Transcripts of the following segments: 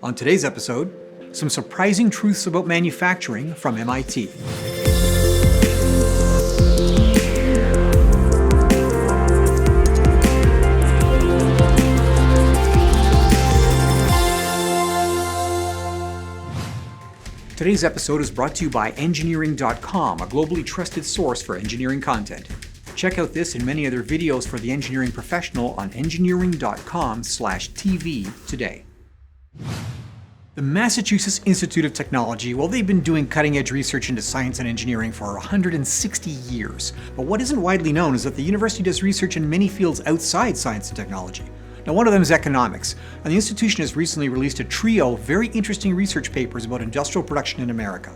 On today's episode, some surprising truths about manufacturing from MIT. Today's episode is brought to you by engineering.com, a globally trusted source for engineering content. Check out this and many other videos for the engineering professional on engineering.com/TV today. The Massachusetts Institute of Technology, well, they've been doing cutting-edge research into science and engineering for 160 years. But what isn't widely known is that the university does research in many fields outside science and technology. Now, one of them is economics, and the institution has recently released a trio of very interesting research papers about industrial production in America.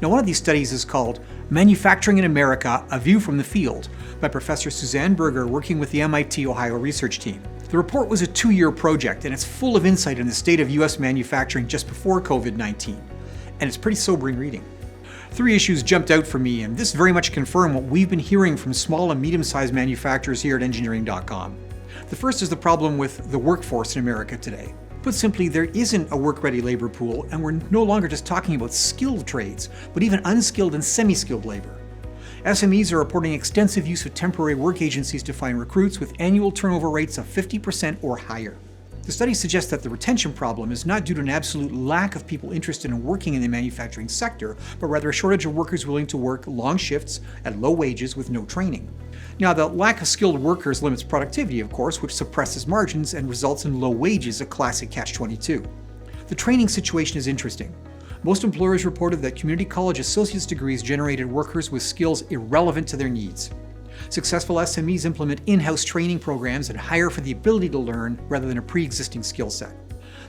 Now, one of these studies is called Manufacturing in America, A View from the Field, by Professor Suzanne Berger working with the MIT Ohio research team. The report was a 2-year project, and it's full of insight in the state of U.S. manufacturing just before COVID-19. And it's pretty sobering reading. 3 issues jumped out for me, and this very much confirmed what we've been hearing from small and medium-sized manufacturers here at engineering.com. The first is the problem with the workforce in America today. Put simply, there isn't a work-ready labor pool, and we're no longer just talking about skilled trades, but even unskilled and semi-skilled labor. SMEs are reporting extensive use of temporary work agencies to find recruits with annual turnover rates of 50% or higher. The study suggests that the retention problem is not due to an absolute lack of people interested in working in the manufacturing sector, but rather a shortage of workers willing to work long shifts at low wages with no training. Now, the lack of skilled workers limits productivity, of course, which suppresses margins and results in low wages, a classic catch-22. The training situation is interesting. Most employers reported that community college associate's degrees generated workers with skills irrelevant to their needs. Successful SMEs implement in-house training programs and hire for the ability to learn rather than a pre-existing skill set.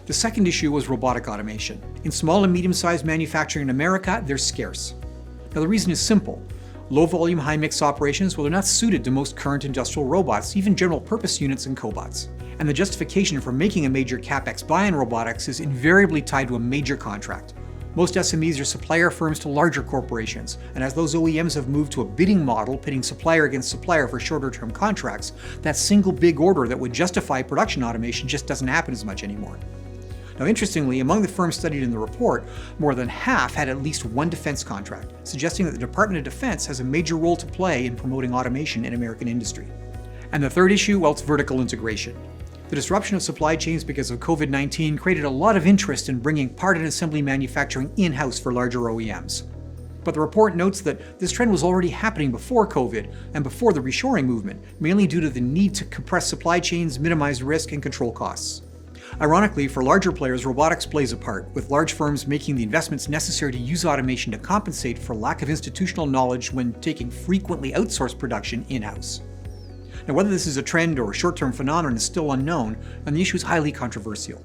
The second issue was robotic automation. In small and medium-sized manufacturing in America, they're scarce. Now, the reason is simple. Low-volume, high-mix operations, well, they're not suited to most current industrial robots, even general-purpose units and cobots. And the justification for making a major capex buy in robotics is invariably tied to a major contract. Most SMEs are supplier firms to larger corporations, and as those OEMs have moved to a bidding model pitting supplier against supplier for shorter-term contracts, that single big order that would justify production automation just doesn't happen as much anymore. Now, interestingly, among the firms studied in the report, more than half had at least one defense contract, suggesting that the Department of Defense has a major role to play in promoting automation in American industry. And the third issue, well, it's vertical integration. The disruption of supply chains because of COVID-19 created a lot of interest in bringing part and assembly manufacturing in-house for larger OEMs. But the report notes that this trend was already happening before COVID and before the reshoring movement, mainly due to the need to compress supply chains, minimize risk, and control costs. Ironically, for larger players, robotics plays a part, with large firms making the investments necessary to use automation to compensate for lack of institutional knowledge when taking frequently outsourced production in-house. Now, whether this is a trend or a short-term phenomenon is still unknown, and the issue is highly controversial.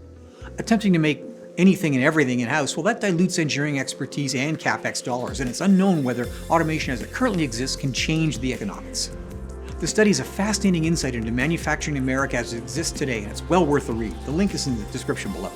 Attempting to make anything and everything in-house, well, that dilutes engineering expertise and capex dollars, and it's unknown whether automation as it currently exists can change the economics. The study is a fascinating insight into manufacturing in America as it exists today, and it's well worth a read. The link is in the description below.